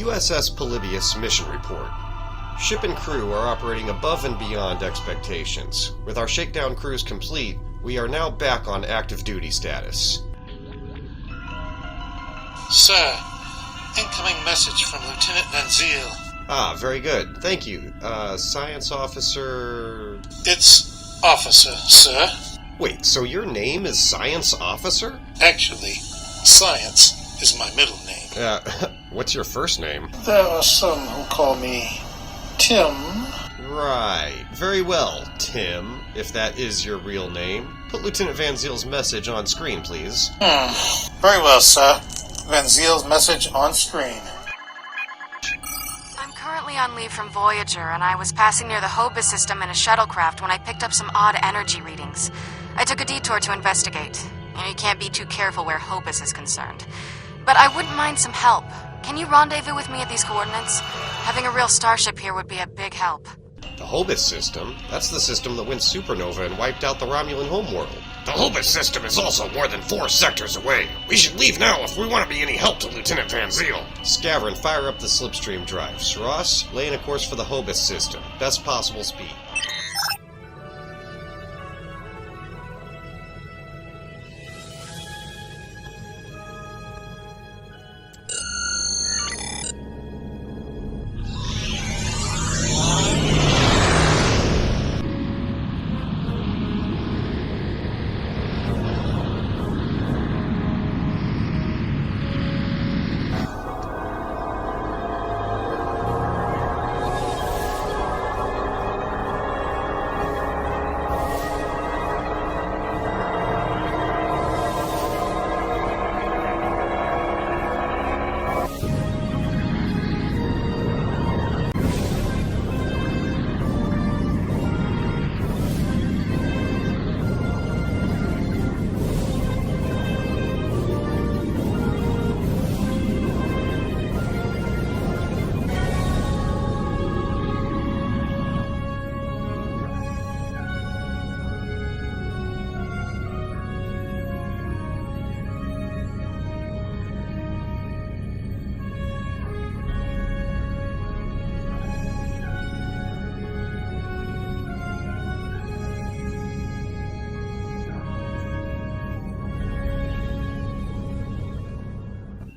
USS Polybius mission report. Ship and crew are operating above and beyond expectations. With our shakedown cruise complete, we are now back on active duty status. Sir, incoming message from Lieutenant Van Zyl. Ah, very good. Thank you. Science Officer... It's Officer, sir. Wait, so your name is Science Officer? Actually, Science is my middle name. What's your first name? There are some who call me Tim. Right. Very well, Tim, if that is your real name. Put Lieutenant Van Zyl's message on screen, please. Very well, sir. Van Zyl's message on screen. I'm currently on leave from Voyager, and I was passing near the Hobus system in a shuttlecraft when I picked up some odd energy readings. I took a detour to investigate. You can't be too careful where Hobus is concerned. But I wouldn't mind some help. Can you rendezvous with me at these coordinates? Having a real starship here would be a big help. The Hobus system? That's the system that went supernova and wiped out the Romulan homeworld. The Hobus system is also more than 4 sectors away. We should leave now if we want to be any help to Lieutenant Van Zyl. Scaverin, fire up the slipstream drive. Ross, lay in a course for the Hobus system. Best possible speed.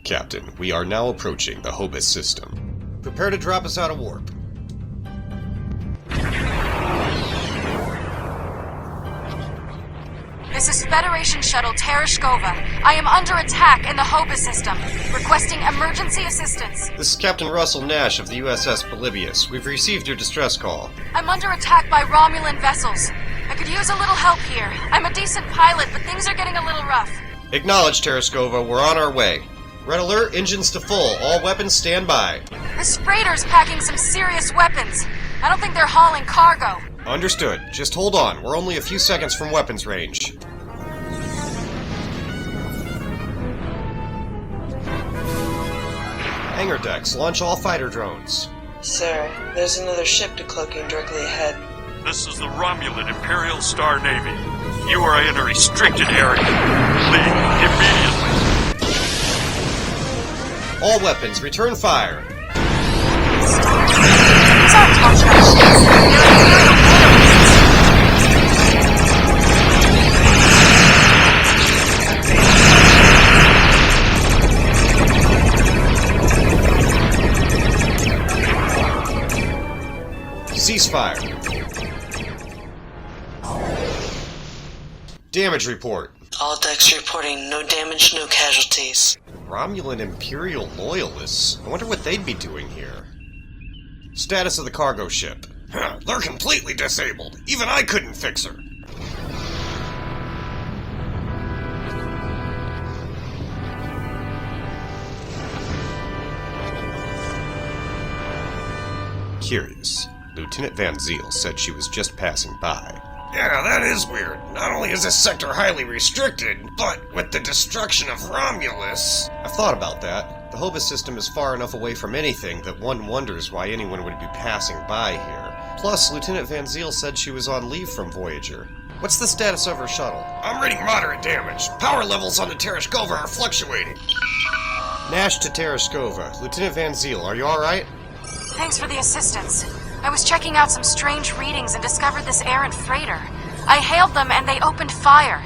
Captain, we are now approaching the Hobus system. Prepare to drop us out of warp. This is Federation Shuttle Tereshkova. I am under attack in the Hobus system. Requesting emergency assistance. This is Captain Russell Nash of the USS Polybius. We've received your distress call. I'm under attack by Romulan vessels. I could use a little help here. I'm a decent pilot, but things are getting a little rough. Acknowledged, Tereshkova. We're on our way. Red alert, engines to full. All weapons stand by. This freighter's packing some serious weapons. I don't think they're hauling cargo. Understood. Just hold on. We're only a few seconds from weapons range. Hangar decks, launch all fighter drones. Sir, there's another ship decloaking directly ahead. This is the Romulan Imperial Star Navy. You are in a restricted area. Leave immediately. All weapons, return fire. Ceasefire. Damage report. All decks reporting no damage, no casualties. Romulan Imperial Loyalists? I wonder what they'd be doing here. Status of the cargo ship. They're completely disabled. Even I couldn't fix her. Curious. Lieutenant Van Zyl said she was just passing by. Yeah, that is weird. Not only is this sector highly restricted, but with the destruction of Romulus... I've thought about that. The Hobus system is far enough away from anything that one wonders why anyone would be passing by here. Plus, Lieutenant Van Zyl said she was on leave from Voyager. What's the status of her shuttle? I'm reading moderate damage. Power levels on the Tereshkova are fluctuating. Nash to Tereskova. Lieutenant Van Ziel, are you alright? Thanks for the assistance. I was checking out some strange readings and discovered this errant freighter. I hailed them and they opened fire.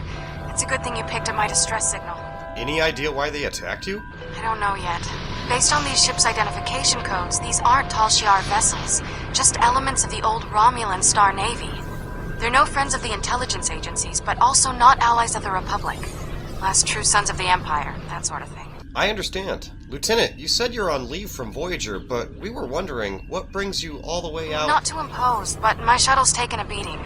It's a good thing you picked up my distress signal. Any idea why they attacked you? I don't know yet. Based on these ships' identification codes, these aren't Tal Shiar vessels, just elements of the old Romulan Star Navy. They're no friends of the intelligence agencies, but also not allies of the Republic. Last true sons of the Empire, that sort of thing. I understand. Lieutenant, you said you're on leave from Voyager, but we were wondering what brings you all the way out... Not to impose, but my shuttle's taken a beating.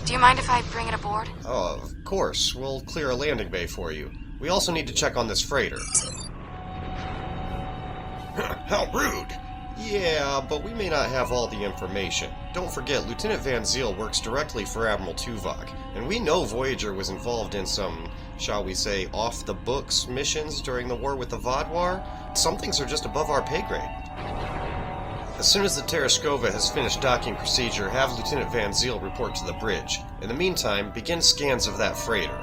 Do you mind if I bring it aboard? Oh, of course. We'll clear a landing bay for you. We also need to check on this freighter. How rude! Yeah, but we may not have all the information. Don't forget, Lieutenant Van Ziel works directly for Admiral Tuvok, and we know Voyager was involved in some, shall we say, off-the-books missions during the war with the Vaadwaur. Some things are just above our pay grade. As soon as the Tereskova has finished docking procedure, have Lieutenant Van Ziel report to the bridge. In the meantime, begin scans of that freighter.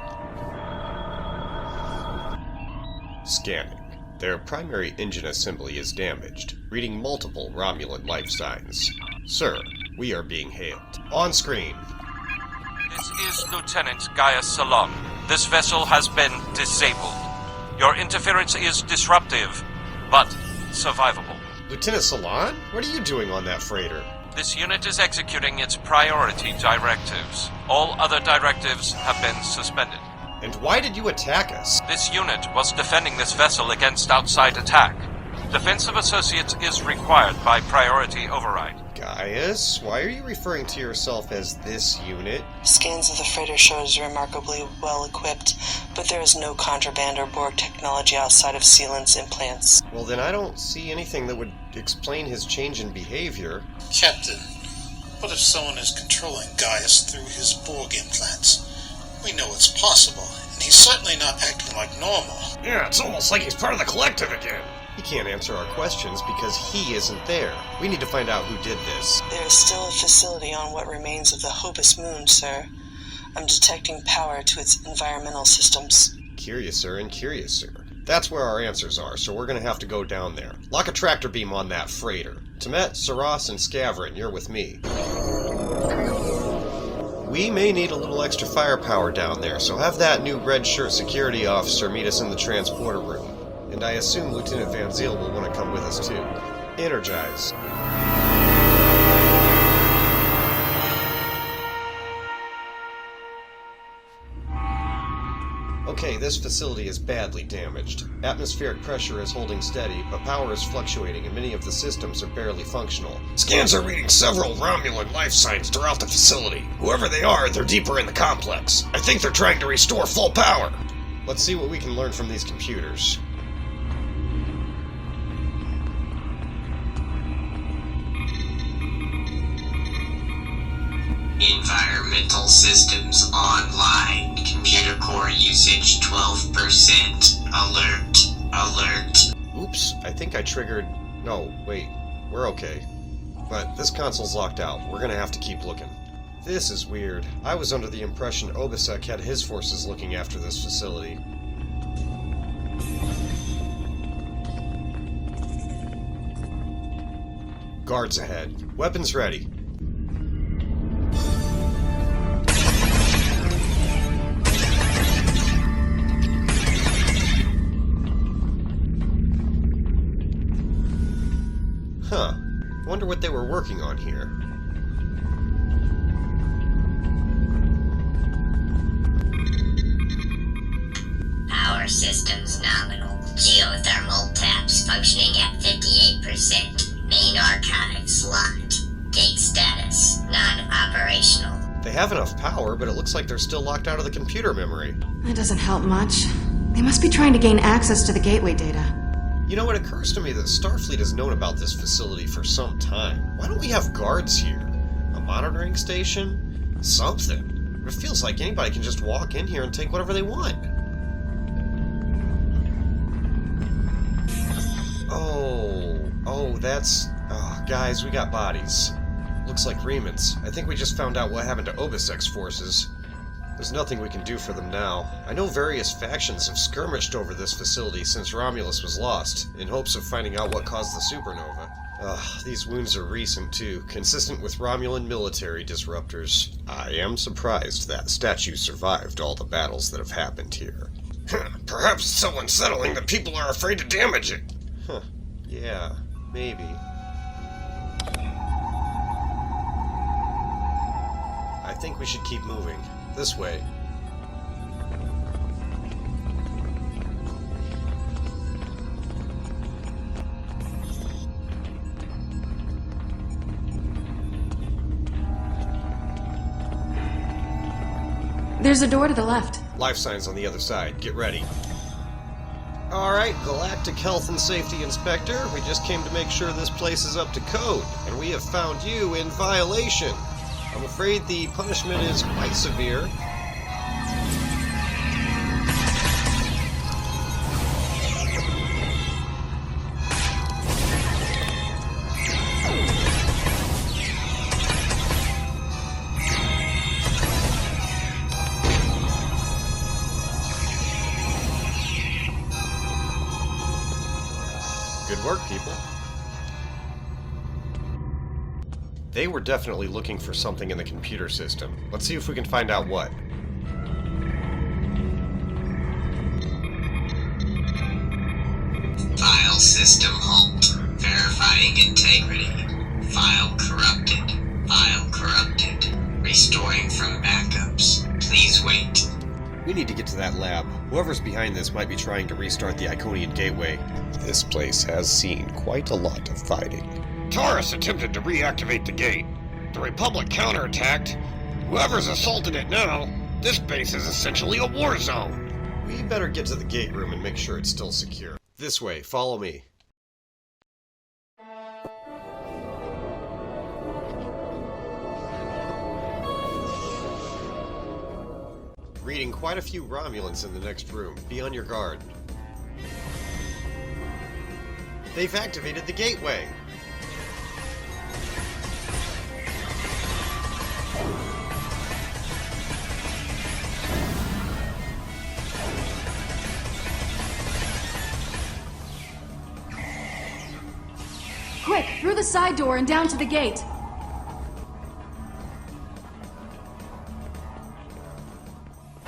Scanning. Their primary engine assembly is damaged, reading multiple Romulan life signs. Sir, we are being hailed. On screen. This is Lieutenant Gaia Salon. This vessel has been disabled. Your interference is disruptive, but survivable. Lieutenant Salon? What are you doing on that freighter? This unit is executing its priority directives. All other directives have been suspended. And why did you attack us? This unit was defending this vessel against outside attack. Defense of associates is required by priority override. Gaius, why are you referring to yourself as this unit? Scans of the freighter show it is remarkably well equipped, but there is no contraband or Borg technology outside of Sealand's implants. Well, then I don't see anything that would explain his change in behavior. Captain, what if someone is controlling Gaius through his Borg implants? We know it's possible, and he's certainly not acting like normal. Yeah, it's almost like he's part of the collective again. He can't answer our questions because he isn't there. We need to find out who did this. There is still a facility on what remains of the Hobus moon, sir. I'm detecting power to its environmental systems. Curiouser and curiouser. That's where our answers are, so we're gonna have to go down there. Lock a tractor beam on that freighter. Temet, Saras, and Scavrin, you're with me. We may need a little extra firepower down there, so have that new red shirt security officer meet us in the transporter room. And I assume Lieutenant Van Ziel will want to come with us too. Energize. Okay, this facility is badly damaged. Atmospheric pressure is holding steady, but power is fluctuating and many of the systems are barely functional. Scans are reading several Romulan life signs throughout the facility. Whoever they are, they're deeper in the complex. I think they're trying to restore full power. Let's see what we can learn from these computers. Environmental systems online. Computer core usage 12%. Alert. Oops, I think I triggered... No, wait. We're okay. But this console's locked out. We're gonna have to keep looking. This is weird. I was under the impression Obisek had his forces looking after this facility. Guards ahead. Weapons ready. Huh. Wonder what they were working on here. Power systems nominal. Geothermal taps functioning at 58%. Main archives locked. Gate status non-operational. They have enough power, but it looks like they're still locked out of the computer memory. That doesn't help much. They must be trying to gain access to the gateway data. You know, it occurs to me that Starfleet has known about this facility for some time. Why don't we have guards here? A monitoring station? Something. It feels like anybody can just walk in here and take whatever they want. Oh, that's... Oh, guys, we got bodies. Looks like remnants. I think we just found out what happened to Obisek's forces. There's nothing we can do for them now. I know various factions have skirmished over this facility since Romulus was lost, in hopes of finding out what caused the supernova. These wounds are recent too, consistent with Romulan military disruptors. I am surprised that statue survived all the battles that have happened here. Perhaps it's so unsettling that people are afraid to damage it. Yeah, maybe. I think we should keep moving. This way. There's a door to the left. Life signs on the other side. Get ready. Alright, Galactic Health and Safety Inspector. We just came to make sure this place is up to code, and we have found you in violation. I'm afraid the punishment is quite severe. Good work, people. They were definitely looking for something in the computer system. Let's see if we can find out what. File system halt. Verifying integrity. File corrupted. File corrupted. Restoring from backups. Please wait. We need to get to that lab. Whoever's behind this might be trying to restart the Iconian Gateway. This place has seen quite a lot of fighting. Taurus attempted to reactivate the gate. The Republic counterattacked. Whoever's assaulted it now, this base is essentially a war zone. We better get to the gate room and make sure it's still secure. This way, follow me. Reading quite a few Romulans in the next room. Be on your guard. They've activated the gateway! Quick, through the side door and down to the gate.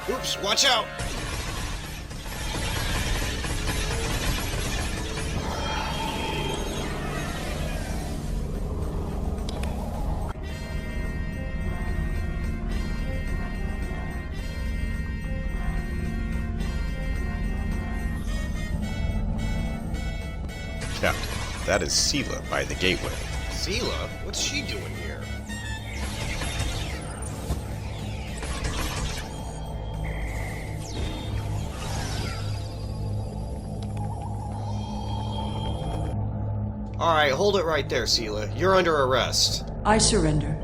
Oops, watch out! Captain, that is Sela by the gateway. Sela? What's she doing here? Alright, hold it right there, Sela. You're under arrest. I surrender.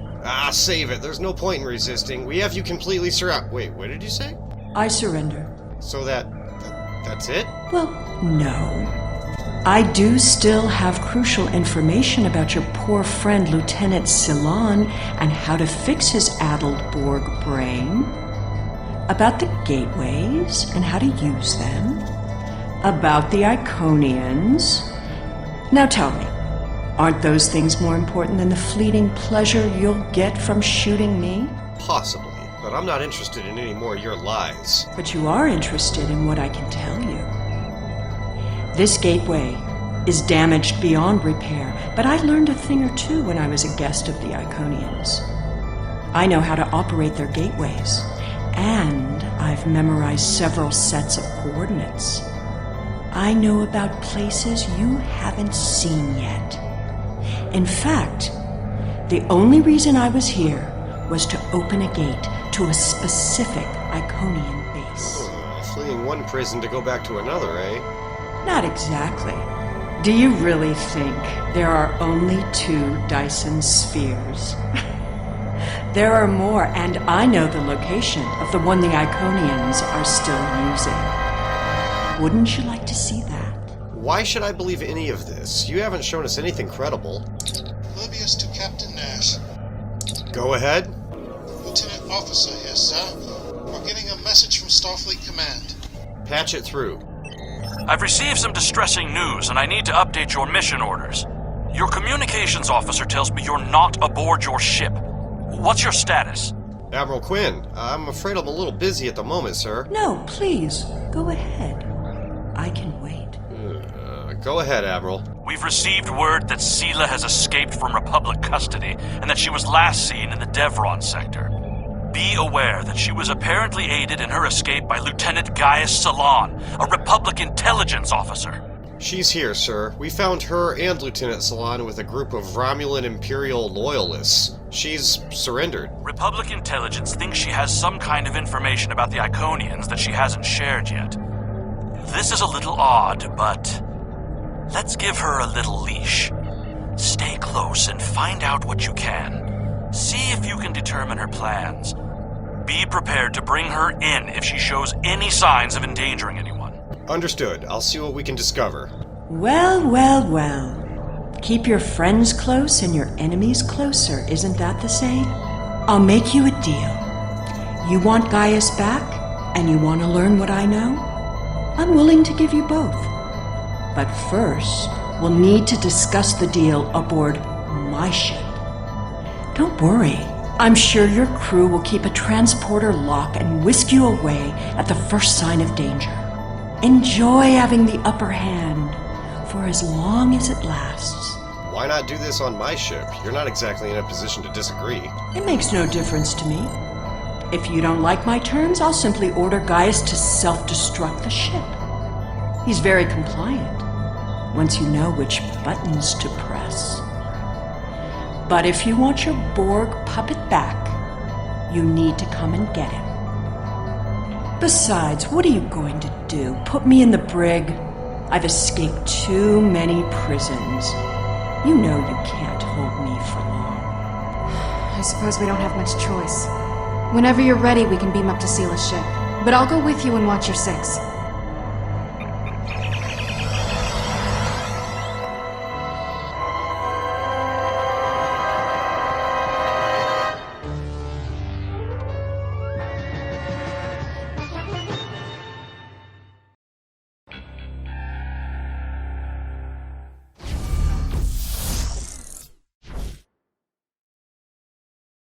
Save it. There's no point in resisting. We have you completely surrounded. Wait, what did you say? I surrender. So that's it? Well, no. I do still have crucial information about your poor friend Lieutenant Ceylon and how to fix his addled Borg brain. About the gateways and how to use them. About the Iconians. Now tell me, aren't those things more important than the fleeting pleasure you'll get from shooting me? Possibly, but I'm not interested in any more of your lies. But you are interested in what I can tell you. This gateway is damaged beyond repair, but I learned a thing or two when I was a guest of the Iconians. I know how to operate their gateways, and I've memorized several sets of coordinates. I know about places you haven't seen yet. In fact, the only reason I was here was to open a gate to a specific Iconian base. Fleeing one prison to go back to another, eh? Not exactly. Do you really think there are only 2 Dyson spheres? There are more, and I know the location of the one the Iconians are still using. Wouldn't you like to see that? Why should I believe any of this? You haven't shown us anything credible. Oblivious to Captain Nash. Go ahead. Lieutenant Officer here, sir. Our getting a message from Starfleet Command. Patch it through. I've received some distressing news, and I need to update your mission orders. Your communications officer tells me you're not aboard your ship. What's your status? Admiral Quinn, I'm afraid I'm a little busy at the moment, sir. No, please, go ahead. I can wait. Go ahead, Admiral. We've received word that Sela has escaped from Republic custody, and that she was last seen in the Devron sector. Be aware that she was apparently aided in her escape by Lieutenant Gaius Salon, a Republic intelligence officer. She's here, sir. We found her and Lieutenant Salon with a group of Romulan Imperial loyalists. She's surrendered. Republic intelligence thinks she has some kind of information about the Iconians that she hasn't shared yet. This is a little odd, but let's give her a little leash. Stay close and find out what you can. See if you can determine her plans. Be prepared to bring her in if she shows any signs of endangering anyone. Understood. I'll see what we can discover. Well, well, well. Keep your friends close and your enemies closer, isn't that the saying? I'll make you a deal. You want Gaius back, and you want to learn what I know? I'm willing to give you both. But first, we'll need to discuss the deal aboard my ship. Don't worry. I'm sure your crew will keep a transporter lock and whisk you away at the first sign of danger. Enjoy having the upper hand for as long as it lasts. Why not do this on my ship? You're not exactly in a position to disagree. It makes no difference to me. If you don't like my terms, I'll simply order Gaius to self-destruct the ship. He's very compliant, once you know which buttons to press. But if you want your Borg puppet back, you need to come and get him. Besides, what are you going to do? Put me in the brig? I've escaped too many prisons. You know you can't hold me for long. I suppose we don't have much choice. Whenever you're ready, we can beam up to Sela's ship. But I'll go with you and watch your 6.